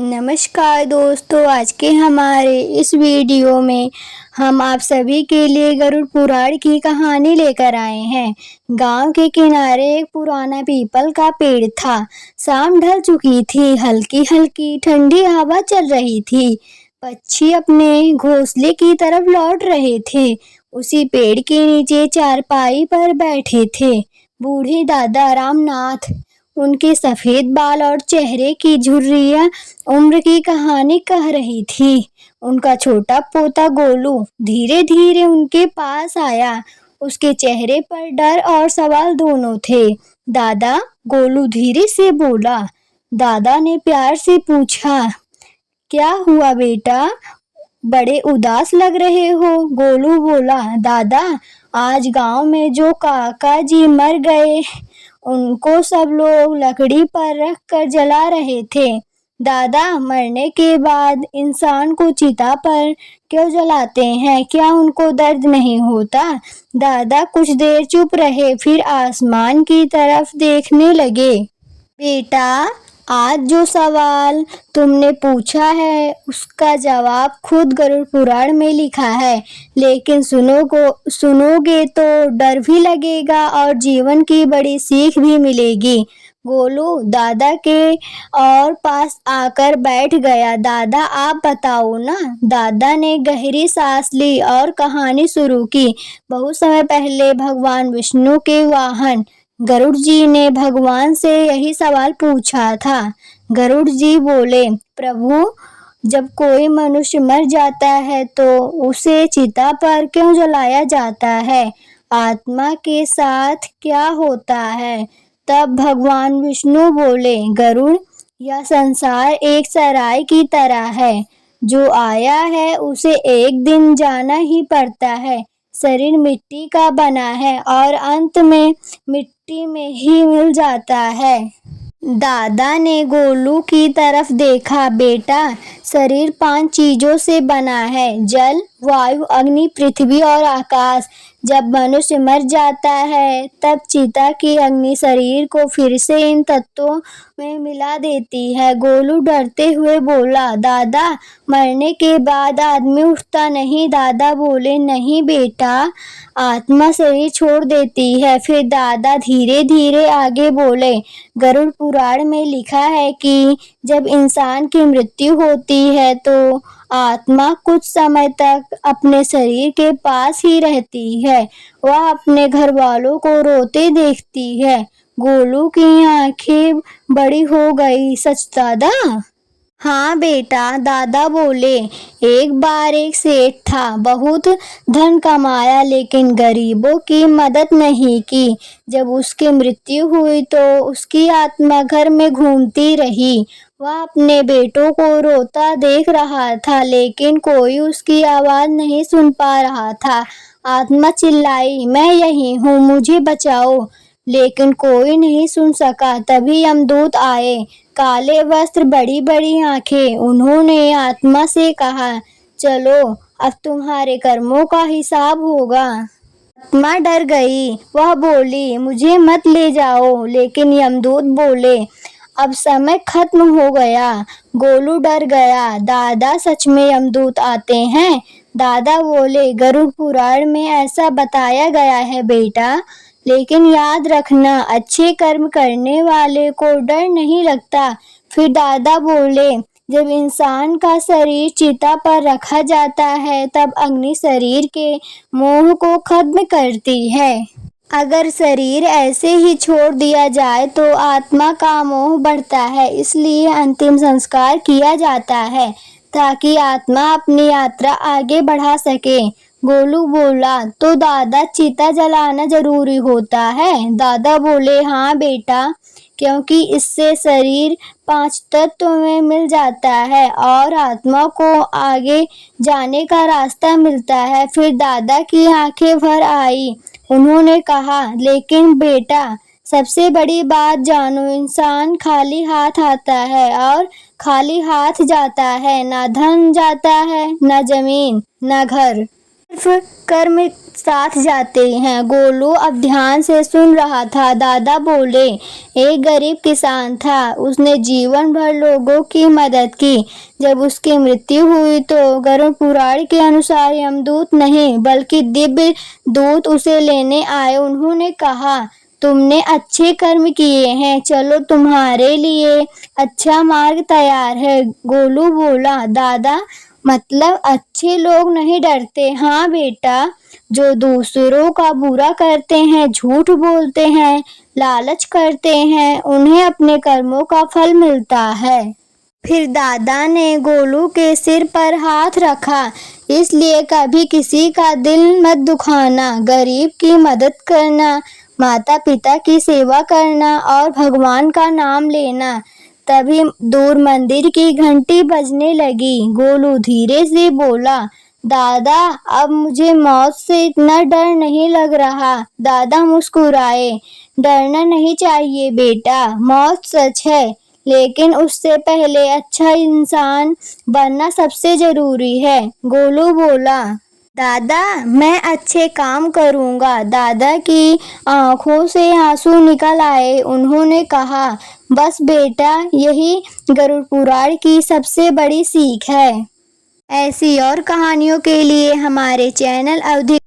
नमस्कार दोस्तों, आज के हमारे इस वीडियो में हम आप सभी के लिए गरुड़ पुराण की कहानी लेकर आए हैं। गांव के किनारे एक पुराना पीपल का पेड़ था। शाम ढल चुकी थी, हल्की हल्की ठंडी हवा चल रही थी। पक्षी अपने घोंसले की तरफ लौट रहे थे। उसी पेड़ के नीचे चारपाई पर बैठे थे बूढ़े दादा रामनाथ। उनके सफेद बाल और चेहरे की झुर्रियां उम्र की कहानी कह रही थी। उनका छोटा पोता गोलू धीरे धीरे उनके पास आया। उसके चेहरे पर डर और सवाल दोनों थे। दादा, गोलू धीरे से बोला। दादा ने प्यार से पूछा, क्या हुआ बेटा, बड़े उदास लग रहे हो? गोलू बोला, दादा, आज गांव में जो काका जी मर गए, उनको सब लोग लकड़ी पर रख कर जला रहे थे। दादा, मरने के बाद इंसान को चिता पर क्यों जलाते हैं? क्या उनको दर्द नहीं होता? दादा कुछ देर चुप रहे, फिर आसमान की तरफ देखने लगे। बेटा, आज जो सवाल तुमने पूछा है उसका जवाब खुद गरुड़ पुराण में लिखा है, लेकिन सुनोगे तो डर भी लगेगा और जीवन की बड़ी सीख भी मिलेगी। गोलू दादा के और पास आकर बैठ गया। दादा, आप बताओ ना। दादा ने गहरी सांस ली और कहानी शुरू की। बहुत समय पहले भगवान विष्णु के वाहन गरुड़ जी ने भगवान से यही सवाल पूछा था। गरुड़ जी बोले, प्रभु, जब कोई मनुष्य मर जाता है तो उसे चिता पर क्यों जलाया जाता है? आत्मा के साथ क्या होता है? तब भगवान विष्णु बोले, गरुड़, यह संसार एक सराय की तरह है। जो आया है उसे एक दिन जाना ही पड़ता है। शरीर मिट्टी का बना है और अंत में मिट्टी में ही मिल जाता है। दादा ने गोलू की तरफ देखा। बेटा, शरीर 5 चीजों से बना है, जल, वायु, अग्नि, पृथ्वी और आकाश। जब मनुष्य मर जाता है तब चिता की अग्नि शरीर को फिर से इन तत्वों में मिला देती है। गोलू डरते हुए बोला, दादा, मरने के बाद आदमी उठता नहीं? दादा बोले, नहीं बेटा, आत्मा शरीर छोड़ देती है। फिर दादा धीरे धीरे आगे बोले, गरुड़ पुराण में लिखा है कि जब इंसान की मृत्यु होती है तो आत्मा कुछ समय तक अपने शरीर के पास ही रहती है। वह अपने घर वालों को रोते देखती है। गोलू की आंखें बड़ी हो गई। सच दादा? हाँ बेटा, दादा बोले। एक बार एक सेठ था, बहुत धन कमाया लेकिन गरीबों की मदद नहीं की। जब उसकी मृत्यु हुई तो उसकी आत्मा घर में घूमती रही। वह अपने बेटों को रोता देख रहा था लेकिन कोई उसकी आवाज नहीं सुन पा रहा था। आत्मा चिल्लाई, मैं यही हूँ, मुझे बचाओ, लेकिन कोई नहीं सुन सका। तभी यमदूत आए, काले वस्त्र, बड़ी बड़ी आंखें। उन्होंने आत्मा से कहा, चलो, अब तुम्हारे कर्मों का हिसाब होगा। आत्मा डर गई। वह बोली, मुझे मत ले जाओ, लेकिन यमदूत बोले, अब समय खत्म हो गया। गोलू डर गया। दादा, सच में यमदूत आते हैं? दादा बोले, गरुड़ पुराण में ऐसा बताया गया है बेटा, लेकिन याद रखना, अच्छे कर्म करने वाले को डर नहीं लगता। फिर दादा बोले, जब इंसान का शरीर चिता पर रखा जाता है तब अग्नि शरीर के मोह को खत्म करती है। अगर शरीर ऐसे ही छोड़ दिया जाए तो आत्मा का मोह बढ़ता है, इसलिए अंतिम संस्कार किया जाता है ताकि आत्मा अपनी यात्रा आगे बढ़ा सके। गोलू बोला, तो दादा, चिता जलाना जरूरी होता है? दादा बोले, हाँ बेटा, क्योंकि इससे शरीर 5 तत्व में मिल जाता है और आत्मा को आगे जाने का रास्ता मिलता है। फिर दादा की आंखें भर आई। उन्होंने कहा, लेकिन बेटा, सबसे बड़ी बात जानो, इंसान खाली हाथ आता है और खाली हाथ जाता है। ना धन जाता है, ना जमीन, ना घर, सिर्फ कर्म साथ जाते हैं। गोलू अब ध्यान से सुन रहा था। दादा बोले, एक गरीब किसान था। उसने जीवन भर लोगों की मदद की। जब उसकी मृत्यु हुई तो गरुड़ पुराण के अनुसार यमदूत नहीं बल्कि दिव्य दूत उसे लेने आए। उन्होंने कहा, तुमने अच्छे कर्म किए हैं, चलो तुम्हारे लिए अच्छा मार्ग तैयार है। गोलू बोला, दादा मतलब अच्छे लोग नहीं डरते। हाँ बेटा, जो दूसरों का बुरा करते हैं, झूठ बोलते हैं, लालच करते हैं, उन्हें अपने कर्मों का फल मिलता है। फिर दादा ने गोलू के सिर पर हाथ रखा, इसलिए कभी किसी का दिल मत दुखाना, गरीब की मदद करना, माता पिता की सेवा करना और भगवान का नाम लेना। तभी दूर मंदिर की घंटी बजने लगी। गोलू धीरे से बोला, दादा अब मुझे मौत से इतना डर नहीं लग रहा। दादा मुस्कुराए, डरना नहीं चाहिए बेटा, मौत सच है, लेकिन उससे पहले अच्छा इंसान बनना सबसे जरूरी है। गोलू बोला, दादा मैं अच्छे काम करूँगा। दादा की आंखों से आंसू निकल आए। उन्होंने कहा, बस बेटा, यही गरुड़ पुराण की सबसे बड़ी सीख है। ऐसी और कहानियों के लिए हमारे चैनल अवधि